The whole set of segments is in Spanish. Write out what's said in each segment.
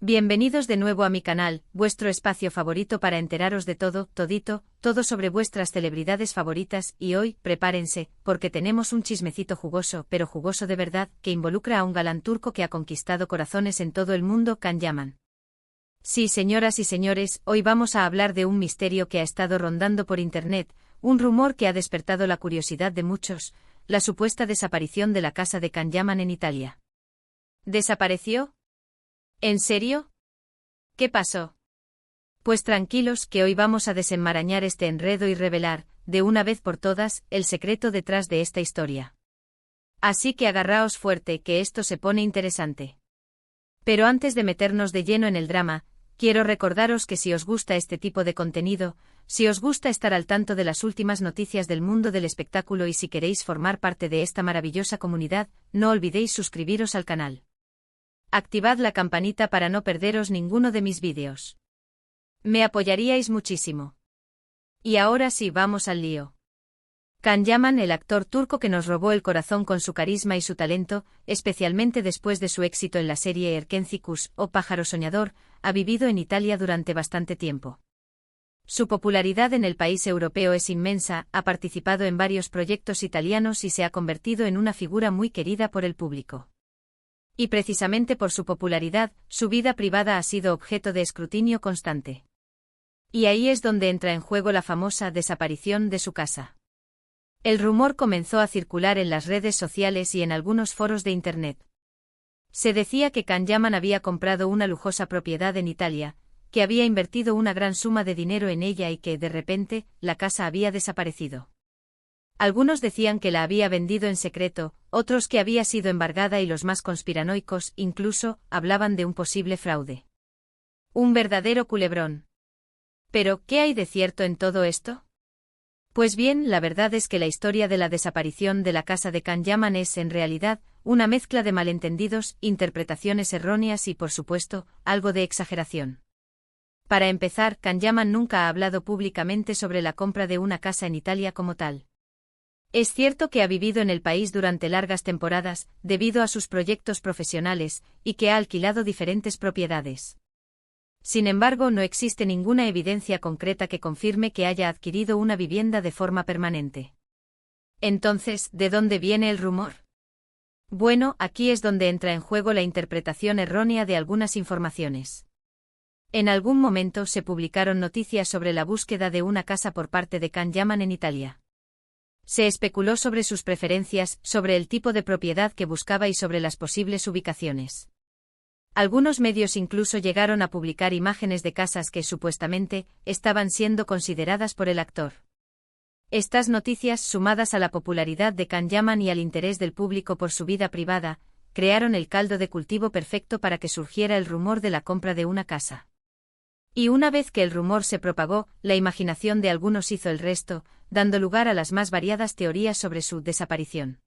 Bienvenidos de nuevo a mi canal, vuestro espacio favorito para enteraros de todo, todo sobre vuestras celebridades favoritas, y hoy, prepárense, porque tenemos un chismecito jugoso, pero jugoso de verdad, que involucra a un galán turco que ha conquistado corazones en todo el mundo, Can Yaman. Sí, señoras y señores, hoy vamos a hablar de un misterio que ha estado rondando por internet, un rumor que ha despertado la curiosidad de muchos, la supuesta desaparición de la casa de Can Yaman en Italia. ¿Desapareció? ¿En serio? ¿Qué pasó? Pues tranquilos que hoy vamos a desenmarañar este enredo y revelar, de una vez por todas, el secreto detrás de esta historia. Así que agarraos fuerte que esto se pone interesante. Pero antes de meternos de lleno en el drama, quiero recordaros que si os gusta este tipo de contenido, si os gusta estar al tanto de las últimas noticias del mundo del espectáculo y si queréis formar parte de esta maravillosa comunidad, no olvidéis suscribiros al canal. Activad la campanita para no perderos ninguno de mis vídeos. Me apoyaríais muchísimo. Y ahora sí, vamos al lío. Can Yaman, el actor turco que nos robó el corazón con su carisma y su talento, especialmente después de su éxito en la serie Erkenci o Pájaro Soñador, ha vivido en Italia durante bastante tiempo. Su popularidad en el país europeo es inmensa, ha participado en varios proyectos italianos y se ha convertido en una figura muy querida por el público. Y precisamente por su popularidad, su vida privada ha sido objeto de escrutinio constante. Y ahí es donde entra en juego la famosa desaparición de su casa. El rumor comenzó a circular en las redes sociales y en algunos foros de Internet. Se decía que Can Yaman había comprado una lujosa propiedad en Italia, que había invertido una gran suma de dinero en ella y que, de repente, la casa había desaparecido. Algunos decían que la había vendido en secreto, otros que había sido embargada y los más conspiranoicos incluso hablaban de un posible fraude. Un verdadero culebrón. ¿Pero qué hay de cierto en todo esto? Pues bien, la verdad es que la historia de la desaparición de la casa de Can Yaman es, en realidad, una mezcla de malentendidos, interpretaciones erróneas y, por supuesto, algo de exageración. Para empezar, Can Yaman nunca ha hablado públicamente sobre la compra de una casa en Italia como tal. Es cierto que ha vivido en el país durante largas temporadas, debido a sus proyectos profesionales, y que ha alquilado diferentes propiedades. Sin embargo, no existe ninguna evidencia concreta que confirme que haya adquirido una vivienda de forma permanente. Entonces, ¿de dónde viene el rumor? Bueno, aquí es donde entra en juego la interpretación errónea de algunas informaciones. En algún momento se publicaron noticias sobre la búsqueda de una casa por parte de Can Yaman en Italia. Se especuló sobre sus preferencias, sobre el tipo de propiedad que buscaba y sobre las posibles ubicaciones. Algunos medios incluso llegaron a publicar imágenes de casas que supuestamente estaban siendo consideradas por el actor. Estas noticias, sumadas a la popularidad de Can Yaman y al interés del público por su vida privada, crearon el caldo de cultivo perfecto para que surgiera el rumor de la compra de una casa. Y una vez que el rumor se propagó, la imaginación de algunos hizo el resto, dando lugar a las más variadas teorías sobre su desaparición.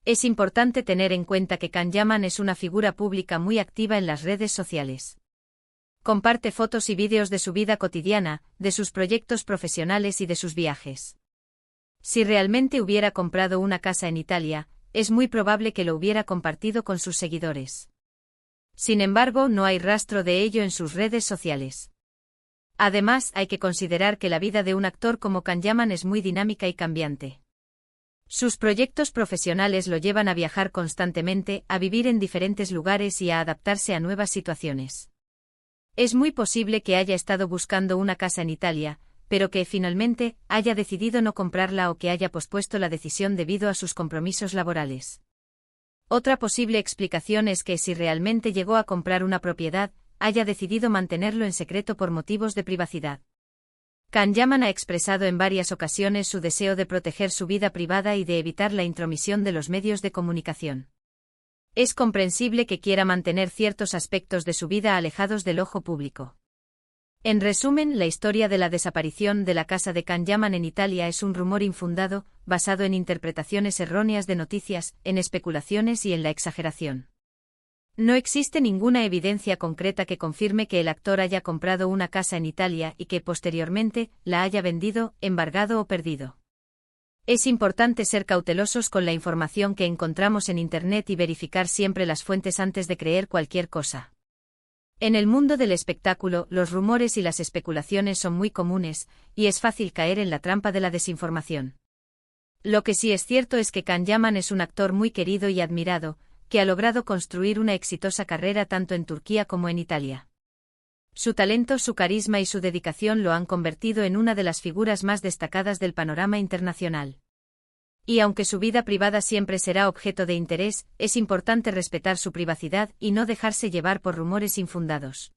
Es importante tener en cuenta que Can Yaman es una figura pública muy activa en las redes sociales. Comparte fotos y vídeos de su vida cotidiana, de sus proyectos profesionales y de sus viajes. Si realmente hubiera comprado una casa en Italia, es muy probable que lo hubiera compartido con sus seguidores. Sin embargo, no hay rastro de ello en sus redes sociales. Además, hay que considerar que la vida de un actor como Can Yaman es muy dinámica y cambiante. Sus proyectos profesionales lo llevan a viajar constantemente, a vivir en diferentes lugares y a adaptarse a nuevas situaciones. Es muy posible que haya estado buscando una casa en Italia, pero que finalmente haya decidido no comprarla o que haya pospuesto la decisión debido a sus compromisos laborales. Otra posible explicación es que si realmente llegó a comprar una propiedad, haya decidido mantenerlo en secreto por motivos de privacidad. Can Yaman ha expresado en varias ocasiones su deseo de proteger su vida privada y de evitar la intromisión de los medios de comunicación. Es comprensible que quiera mantener ciertos aspectos de su vida alejados del ojo público. En resumen, la historia de la desaparición de la casa de Can Yaman en Italia es un rumor infundado, basado en interpretaciones erróneas de noticias, en especulaciones y en la exageración. No existe ninguna evidencia concreta que confirme que el actor haya comprado una casa en Italia y que posteriormente la haya vendido, embargado o perdido. Es importante ser cautelosos con la información que encontramos en Internet y verificar siempre las fuentes antes de creer cualquier cosa. En el mundo del espectáculo, los rumores y las especulaciones son muy comunes, y es fácil caer en la trampa de la desinformación. Lo que sí es cierto es que Can Yaman es un actor muy querido y admirado, que ha logrado construir una exitosa carrera tanto en Turquía como en Italia. Su talento, su carisma y su dedicación lo han convertido en una de las figuras más destacadas del panorama internacional. Y aunque su vida privada siempre será objeto de interés, es importante respetar su privacidad y no dejarse llevar por rumores infundados.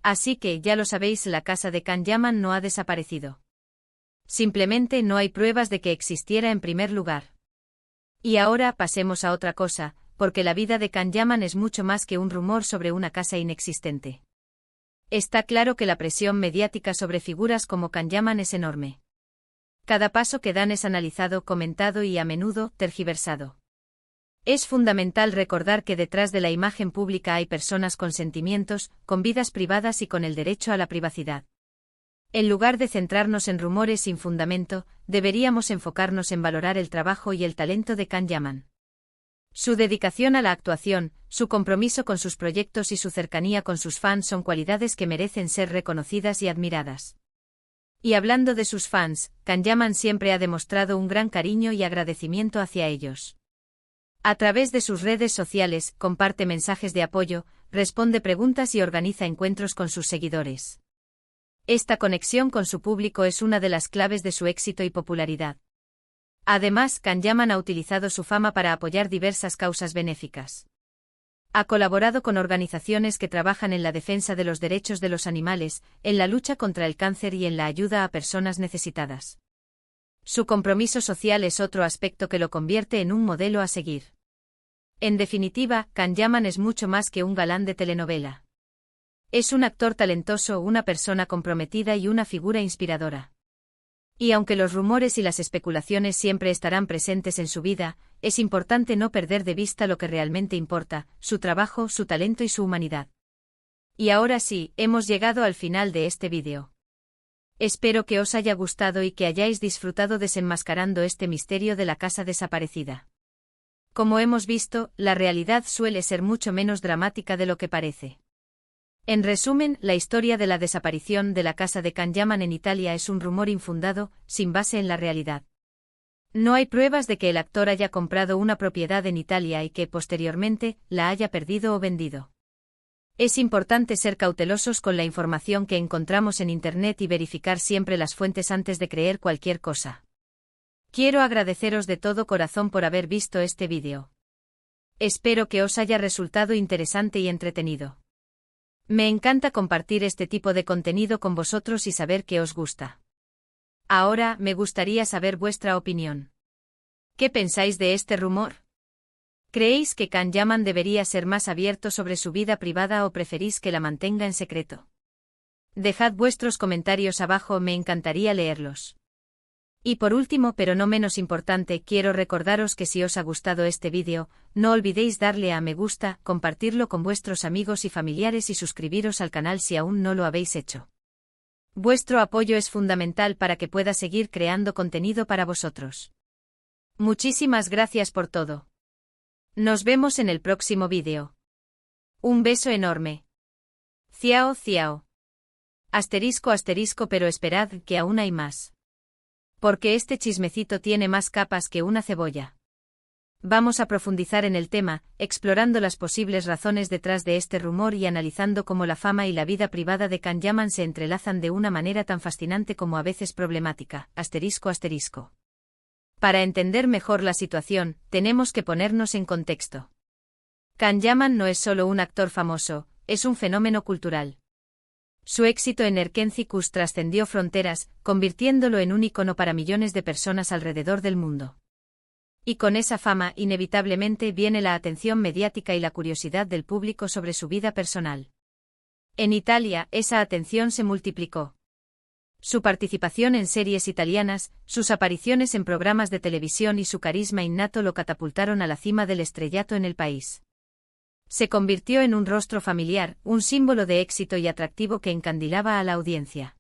Así que, ya lo sabéis, la casa de Can Yaman no ha desaparecido. Simplemente no hay pruebas de que existiera en primer lugar. Y ahora pasemos a otra cosa, porque la vida de Can Yaman es mucho más que un rumor sobre una casa inexistente. Está claro que la presión mediática sobre figuras como Can Yaman es enorme. Cada paso que dan es analizado, comentado y a menudo tergiversado. Es fundamental recordar que detrás de la imagen pública hay personas con sentimientos, con vidas privadas y con el derecho a la privacidad. En lugar de centrarnos en rumores sin fundamento, deberíamos enfocarnos en valorar el trabajo y el talento de Can Yaman. Su dedicación a la actuación, su compromiso con sus proyectos y su cercanía con sus fans son cualidades que merecen ser reconocidas y admiradas. Y hablando de sus fans, Can Yaman siempre ha demostrado un gran cariño y agradecimiento hacia ellos. A través de sus redes sociales, comparte mensajes de apoyo, responde preguntas y organiza encuentros con sus seguidores. Esta conexión con su público es una de las claves de su éxito y popularidad. Además, Can Yaman ha utilizado su fama para apoyar diversas causas benéficas. Ha colaborado con organizaciones que trabajan en la defensa de los derechos de los animales, en la lucha contra el cáncer y en la ayuda a personas necesitadas. Su compromiso social es otro aspecto que lo convierte en un modelo a seguir. En definitiva, Can Yaman es mucho más que un galán de telenovela. Es un actor talentoso, una persona comprometida y una figura inspiradora. Y aunque los rumores y las especulaciones siempre estarán presentes en su vida, es importante no perder de vista lo que realmente importa, su trabajo, su talento y su humanidad. Y ahora sí, hemos llegado al final de este vídeo. Espero que os haya gustado y que hayáis disfrutado desenmascarando este misterio de la casa desaparecida. Como hemos visto, la realidad suele ser mucho menos dramática de lo que parece. En resumen, la historia de la desaparición de la casa de Can Yaman en Italia es un rumor infundado, sin base en la realidad. No hay pruebas de que el actor haya comprado una propiedad en Italia y que, posteriormente, la haya perdido o vendido. Es importante ser cautelosos con la información que encontramos en Internet y verificar siempre las fuentes antes de creer cualquier cosa. Quiero agradeceros de todo corazón por haber visto este vídeo. Espero que os haya resultado interesante y entretenido. Me encanta compartir este tipo de contenido con vosotros y saber que os gusta. Ahora, me gustaría saber vuestra opinión. ¿Qué pensáis de este rumor? ¿Creéis que Can Yaman debería ser más abierto sobre su vida privada o preferís que la mantenga en secreto? Dejad vuestros comentarios abajo, me encantaría leerlos. Y por último, pero no menos importante, quiero recordaros que si os ha gustado este vídeo, no olvidéis darle a me gusta, compartirlo con vuestros amigos y familiares y suscribiros al canal si aún no lo habéis hecho. Vuestro apoyo es fundamental para que pueda seguir creando contenido para vosotros. Muchísimas gracias por todo. Nos vemos en el próximo vídeo. Un beso enorme. Ciao, ciao. Asterisco, asterisco, pero esperad que aún hay más. Porque este chismecito tiene más capas que una cebolla. Vamos a profundizar en el tema, explorando las posibles razones detrás de este rumor y analizando cómo la fama y la vida privada de Can Yaman se entrelazan de una manera tan fascinante como a veces problemática. Asterisco, asterisco. Para entender mejor la situación, tenemos que ponernos en contexto. Can Yaman no es solo un actor famoso, es un fenómeno cultural. Su éxito en Erkencikus trascendió fronteras, convirtiéndolo en un ícono para millones de personas alrededor del mundo. Y con esa fama, inevitablemente, viene la atención mediática y la curiosidad del público sobre su vida personal. En Italia, esa atención se multiplicó. Su participación en series italianas, sus apariciones en programas de televisión y su carisma innato lo catapultaron a la cima del estrellato en el país. Se convirtió en un rostro familiar, un símbolo de éxito y atractivo que encandilaba a la audiencia.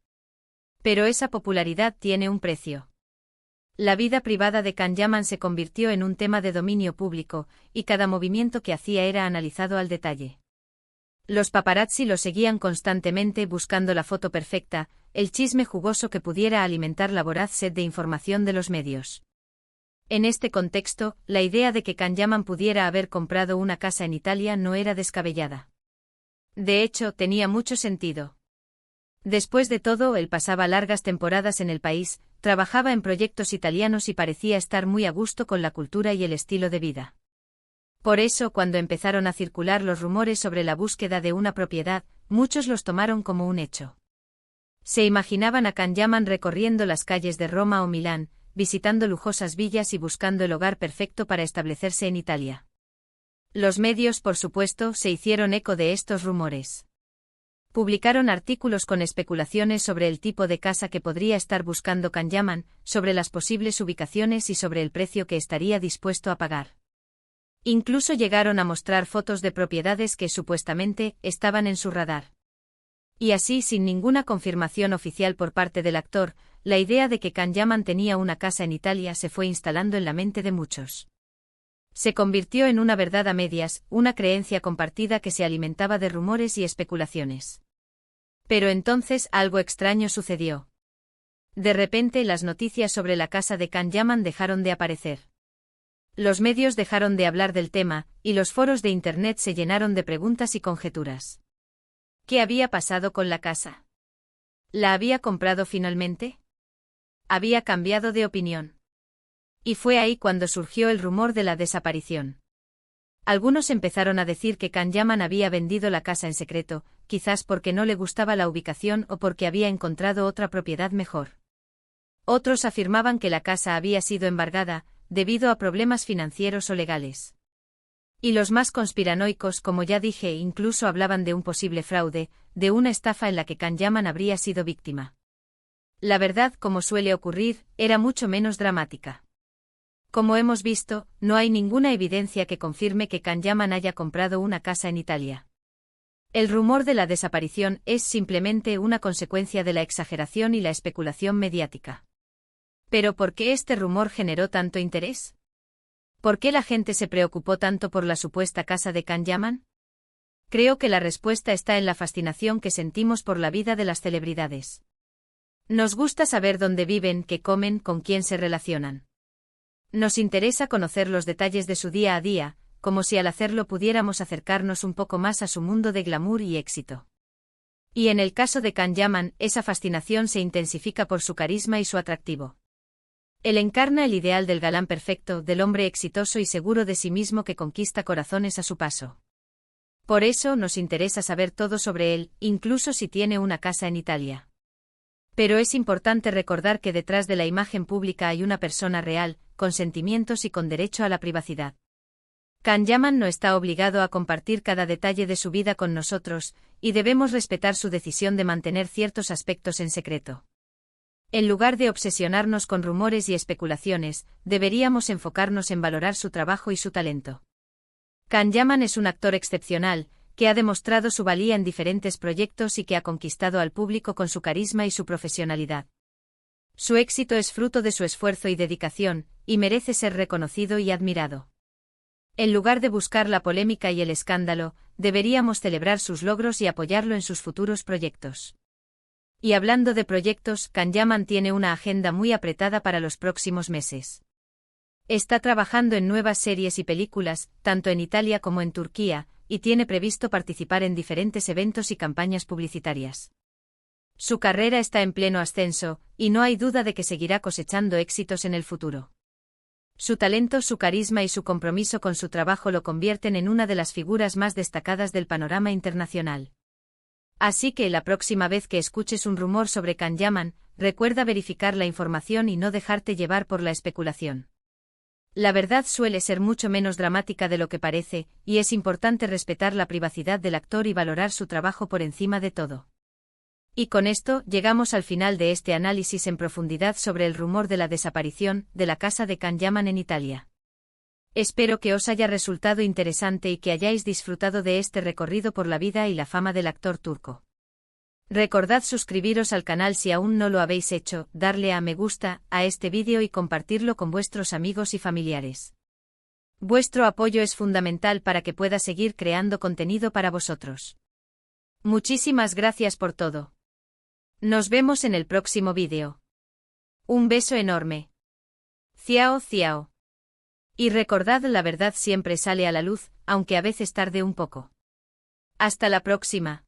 Pero esa popularidad tiene un precio. La vida privada de Can Yaman se convirtió en un tema de dominio público, y cada movimiento que hacía era analizado al detalle. Los paparazzi lo seguían constantemente buscando la foto perfecta, el chisme jugoso que pudiera alimentar la voraz sed de información de los medios. En este contexto, la idea de que Kanyaman pudiera haber comprado una casa en Italia no era descabellada. De hecho, tenía mucho sentido. Después de todo, él pasaba largas temporadas en el país, trabajaba en proyectos italianos y parecía estar muy a gusto con la cultura y el estilo de vida. Por eso, cuando empezaron a circular los rumores sobre la búsqueda de una propiedad, muchos los tomaron como un hecho. Se imaginaban a Kanyaman recorriendo las calles de Roma o Milán, visitando lujosas villas y buscando el hogar perfecto para establecerse en Italia. Los medios, por supuesto, se hicieron eco de estos rumores. Publicaron artículos con especulaciones sobre el tipo de casa que podría estar buscando Kanyaman, sobre las posibles ubicaciones y sobre el precio que estaría dispuesto a pagar. Incluso llegaron a mostrar fotos de propiedades que supuestamente estaban en su radar. Y así, sin ninguna confirmación oficial por parte del actor, la idea de que Kanyaman tenía una casa en Italia se fue instalando en la mente de muchos. Se convirtió en una verdad a medias, una creencia compartida que se alimentaba de rumores y especulaciones. Pero entonces algo extraño sucedió. De repente las noticias sobre la casa de Kanyaman dejaron de aparecer. Los medios dejaron de hablar del tema, y los foros de Internet se llenaron de preguntas y conjeturas. ¿Qué había pasado con la casa? ¿La había comprado finalmente? ¿Había cambiado de opinión? Y fue ahí cuando surgió el rumor de la desaparición. Algunos empezaron a decir que Kanyaman había vendido la casa en secreto, quizás porque no le gustaba la ubicación o porque había encontrado otra propiedad mejor. Otros afirmaban que la casa había sido embargada, debido a problemas financieros o legales. Y los más conspiranoicos, como ya dije, incluso hablaban de un posible fraude, de una estafa en la que Kanyaman habría sido víctima. La verdad, como suele ocurrir, era mucho menos dramática. Como hemos visto, no hay ninguna evidencia que confirme que Kanyaman haya comprado una casa en Italia. El rumor de la desaparición es simplemente una consecuencia de la exageración y la especulación mediática. ¿Pero por qué este rumor generó tanto interés? ¿Por qué la gente se preocupó tanto por la supuesta casa de Kanyaman? Creo que la respuesta está en la fascinación que sentimos por la vida de las celebridades. Nos gusta saber dónde viven, qué comen, con quién se relacionan. Nos interesa conocer los detalles de su día a día, como si al hacerlo pudiéramos acercarnos un poco más a su mundo de glamour y éxito. Y en el caso de Kanyaman, esa fascinación se intensifica por su carisma y su atractivo. Él encarna el ideal del galán perfecto, del hombre exitoso y seguro de sí mismo que conquista corazones a su paso. Por eso nos interesa saber todo sobre él, incluso si tiene una casa en Italia. Pero es importante recordar que detrás de la imagen pública hay una persona real, con sentimientos y con derecho a la privacidad. Kanyaman no está obligado a compartir cada detalle de su vida con nosotros, y debemos respetar su decisión de mantener ciertos aspectos en secreto. En lugar de obsesionarnos con rumores y especulaciones, deberíamos enfocarnos en valorar su trabajo y su talento. Kanyaman es un actor excepcional, que ha demostrado su valía en diferentes proyectos y que ha conquistado al público con su carisma y su profesionalidad. Su éxito es fruto de su esfuerzo y dedicación, y merece ser reconocido y admirado. En lugar de buscar la polémica y el escándalo, deberíamos celebrar sus logros y apoyarlo en sus futuros proyectos. Y hablando de proyectos, Kanyaman tiene una agenda muy apretada para los próximos meses. Está trabajando en nuevas series y películas, tanto en Italia como en Turquía, y tiene previsto participar en diferentes eventos y campañas publicitarias. Su carrera está en pleno ascenso, y no hay duda de que seguirá cosechando éxitos en el futuro. Su talento, su carisma y su compromiso con su trabajo lo convierten en una de las figuras más destacadas del panorama internacional. Así que la próxima vez que escuches un rumor sobre Kanyaman, recuerda verificar la información y no dejarte llevar por la especulación. La verdad suele ser mucho menos dramática de lo que parece, y es importante respetar la privacidad del actor y valorar su trabajo por encima de todo. Y con esto, llegamos al final de este análisis en profundidad sobre el rumor de la desaparición de la casa de Kanyaman en Italia. Espero que os haya resultado interesante y que hayáis disfrutado de este recorrido por la vida y la fama del actor turco. Recordad suscribiros al canal si aún no lo habéis hecho, darle a me gusta a este vídeo y compartirlo con vuestros amigos y familiares. Vuestro apoyo es fundamental para que pueda seguir creando contenido para vosotros. Muchísimas gracias por todo. Nos vemos en el próximo vídeo. Un beso enorme. Ciao, ciao. Y recordad, la verdad siempre sale a la luz, aunque a veces tarde un poco. Hasta la próxima.